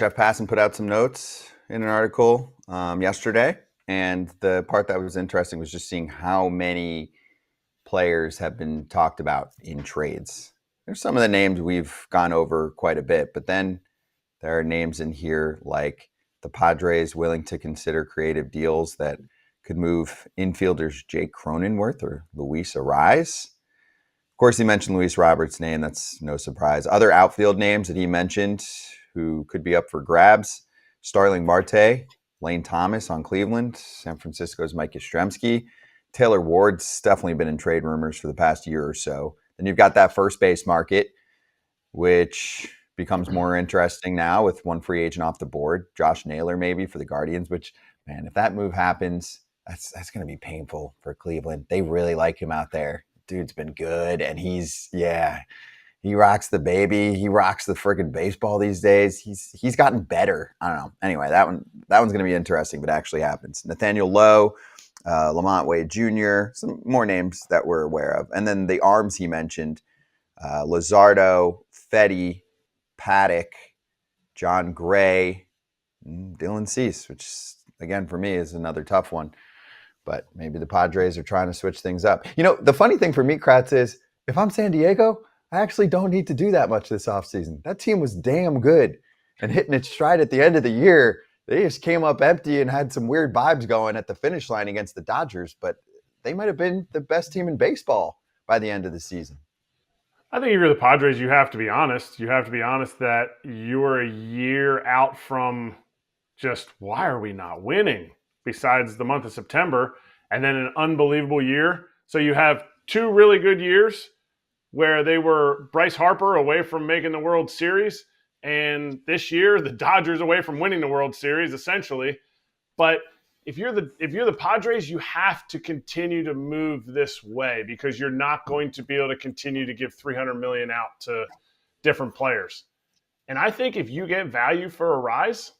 Jeff Passan put out some notes in an article yesterday, and the part that was interesting was just seeing how many players have been talked about in trades. There's some of the names we've gone over quite a bit, but then there are names in here like the Padres willing to consider creative deals that could move infielders Jake Cronenworth or Luis Arraez. Of course, he mentioned Luis Roberts' name. That's no surprise. Other outfield names that he mentioned who could be up for grabs: Starling Marte, Lane Thomas on Cleveland, San Francisco's Mike Yastrzemski. Taylor Ward's definitely been in trade rumors for the past year or so. Then you've got that first base market, which becomes more interesting now with one free agent off the board, Josh Naylor maybe for the Guardians, which, man, if that move happens, that's going to be painful for Cleveland. They really like him out there. Dude's been good, and he rocks the baby. He rocks the freaking baseball these days. He's gotten better. I don't know. Anyway, that one's going to be interesting, but it actually happens. Nathaniel Lowe, Lamont Wade Jr., some more names that we're aware of. And then the arms he mentioned, Luzardo, Fetty, Paddock, John Gray, Dylan Cease, which, again, for me is another tough one. But maybe the Padres are trying to switch things up. You know, the funny thing for me, Kratz, is if I'm San Diego, I actually don't need to do that much this offseason. That team was damn good and hitting its stride at the end of the year. They just came up empty and had some weird vibes going at the finish line against the Dodgers, but they might have been the best team in baseball by the end of the season. I think if you're the Padres, you have to be honest. You have to be honest that you're a year out from just why are we not winning besides the month of September, and then an unbelievable year. So you have two really good years where they were Bryce Harper away from making the World Series, and this year the Dodgers away from winning the World Series, essentially. But if you're the Padres, you have to continue to move this way because you're not going to be able to continue to give $300 million out to different players. And I think if you get value for Arraez,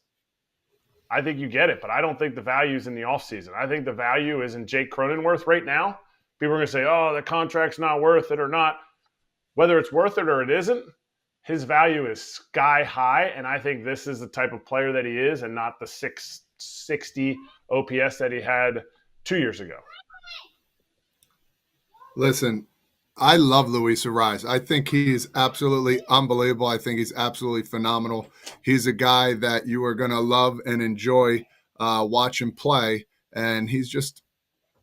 I think you get it, but I don't think the value is in the offseason. I think the value is in Jake Cronenworth right now. People are going to say, oh, the contract's not worth it or not. Whether it's worth it or it isn't, his value is sky high, and I think this is the type of player that he is and not the 660 OPS that he had 2 years ago. Listen, I love Luis Arraez. I think he's absolutely unbelievable. I think he's absolutely phenomenal. He's a guy that you are going to love and enjoy watching play, and he's just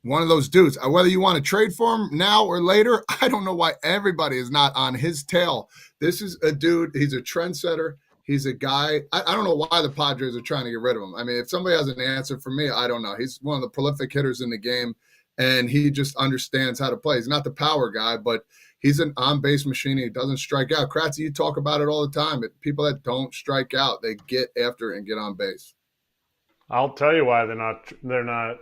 one of those dudes. Whether you want to trade for him now or later, I don't know why everybody is not on his tail. This is a dude. He's a trendsetter. He's a guy. I don't know why the Padres are trying to get rid of him. I mean, if somebody has an answer for me, I don't know. He's one of the prolific hitters in the game, and he just understands how to play. He's not the power guy, but he's an on-base machine. He doesn't strike out. Kratzy, you talk about it all the time. People that don't strike out, they get after it and get on base. I'll tell you why they're not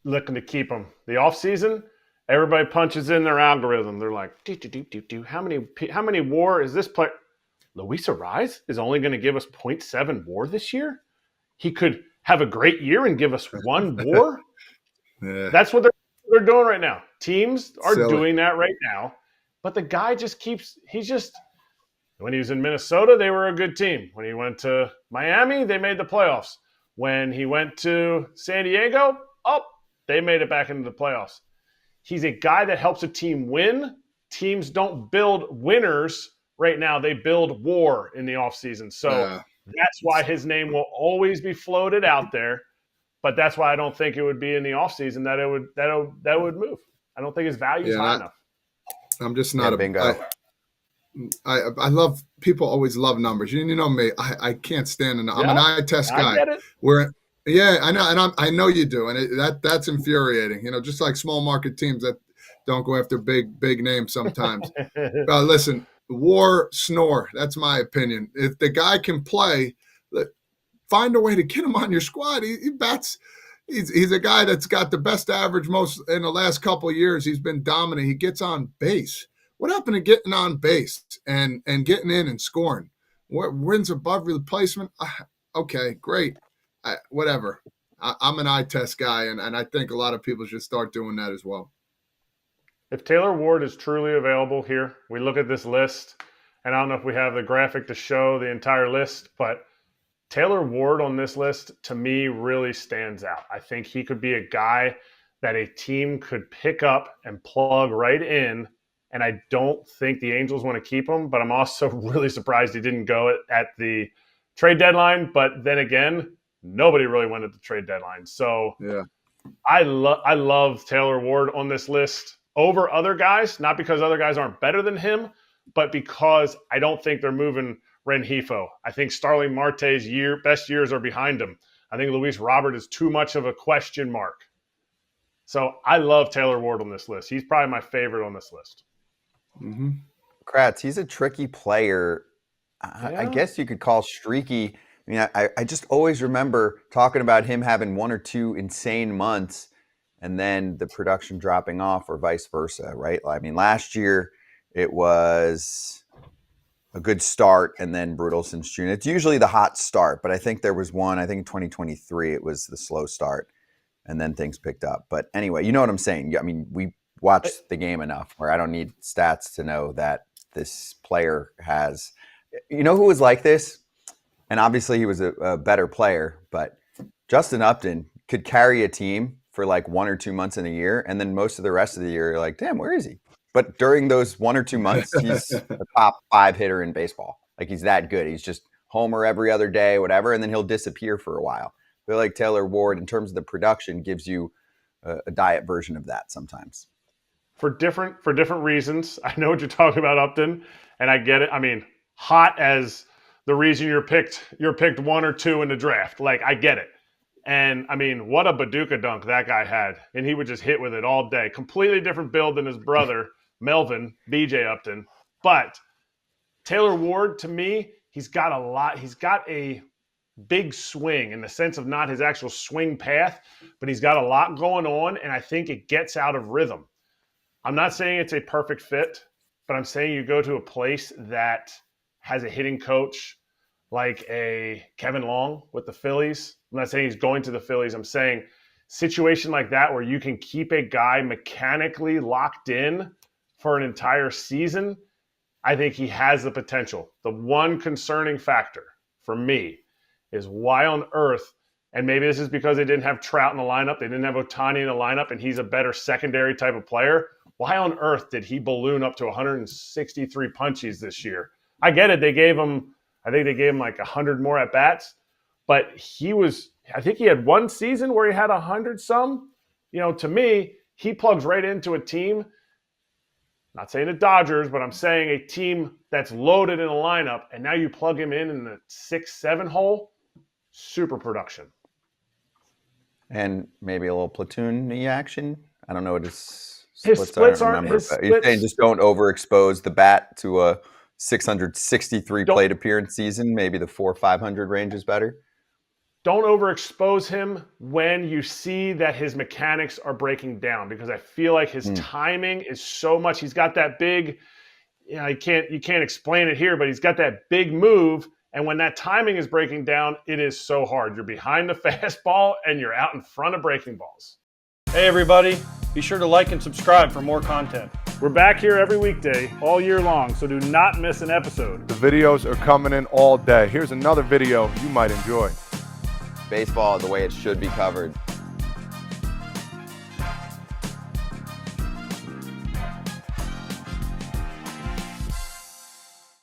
looking to keep him. The offseason, everybody punches in their algorithm. They're like, how many WAR is this player? Luis Arraez is only going to give us 0.7 WAR this year? He could have a great year and give us 1 WAR? Yeah. That's what they're doing right now. Teams are doing that right now. But the guy just when he was in Minnesota, they were a good team. When he went to Miami, they made the playoffs. When he went to San Diego, they made it back into the playoffs. He's a guy that helps a team win. Teams don't build winners right now. They build WAR in the offseason. So that's why his name will always be floated out there. But that's why I don't think it would be in the offseason that would move. I don't think his value is high enough. I'm just not bingo. I love people always love numbers. You know me. I can't stand it. I'm an eye test guy. I get it. Yeah, I know, and I know you do, and that's infuriating. You know, just like small market teams that don't go after big names sometimes. Listen, WAR snore. That's my opinion. If the guy can play, find a way to get him on your squad. He bats. He's a guy that's got the best average most in the last couple of years. He's been dominant. He gets on base. What happened to getting on base and getting in and scoring? What wins above replacement? Okay, great. Whatever. I'm an eye test guy, and I think a lot of people should start doing that as well. If Taylor Ward is truly available here, we look at this list, and I don't know if we have the graphic to show the entire list, but Taylor Ward on this list, to me, really stands out. I think he could be a guy that a team could pick up and plug right in, and I don't think the Angels want to keep him, but I'm also really surprised he didn't go at the trade deadline. But then again, nobody really went at the trade deadline. So Yeah. I love Taylor Ward on this list over other guys, not because other guys aren't better than him, but because I don't think they're moving Rengifo. I think Starling Marte's best years are behind him. I think Luis Robert is too much of a question mark. So I love Taylor Ward on this list. He's probably my favorite on this list. Mm-hmm. Kratz, he's a tricky player. I guess you could call streaky. I mean, I just always remember talking about him having 1 or 2 insane months and then the production dropping off or vice versa, right? I mean, last year it was a good start and then brutal since June. It's usually the hot start, but I think there was one, I think in 2023, it was the slow start and then things picked up. But anyway, you know what I'm saying? I mean, we watched the game enough where I don't need stats to know that this player has, you know who was like this? And obviously he was a better player, but Justin Upton could carry a team for like 1 or 2 months in a year. And then most of the rest of the year, you're like, damn, where is he? But during those 1 or 2 months, he's a top 5 hitter in baseball. Like he's that good. He's just homer every other day, whatever. And then he'll disappear for a while. I feel like Taylor Ward, in terms of the production, gives you a diet version of that sometimes. For different reasons. I know what you're talking about, Upton, and I get it. I mean, hot as the reason you're picked 1 or 2 in the draft. Like, I get it. And, I mean, what a Baduka dunk that guy had. And he would just hit with it all day. Completely different build than his brother, Melvin, BJ Upton. But Taylor Ward, to me, he's got a lot. He's got a big swing in the sense of not his actual swing path, but he's got a lot going on, and I think it gets out of rhythm. I'm not saying it's a perfect fit, but I'm saying you go to a place that has a hitting coach like a Kevin Long with the Phillies. I'm not saying he's going to the Phillies. I'm saying situation like that where you can keep a guy mechanically locked in for an entire season. I think he has the potential. The one concerning factor for me is why on earth, and maybe this is because they didn't have Trout in the lineup, they didn't have Ohtani in the lineup, and he's a better secondary type of player. Why on earth did he balloon up to 163 punchies this year? I get it. I think they gave him like 100 more at bats, but I think he had one season where he had 100 some. You know, to me, he plugs right into a team. Not saying the Dodgers, but I'm saying a team that's loaded in a lineup, and now you plug him in the 6-7 hole. Super production. And maybe a little platoon action. I don't know what his splits aren't. You're saying just don't overexpose the bat to a 663 plate appearance season. Maybe the 400-500 range is better. Don't overexpose him when you see that his mechanics are breaking down, because I feel like his timing is so much. He's got that big, you can't explain it here, but he's got that big move. And when that timing is breaking down, it is so hard. You're behind the fastball and you're out in front of breaking balls. Hey everybody, be sure to like and subscribe for more content. We're back here every weekday, all year long, so do not miss an episode. The videos are coming in all day. Here's another video you might enjoy. Baseball the way it should be covered.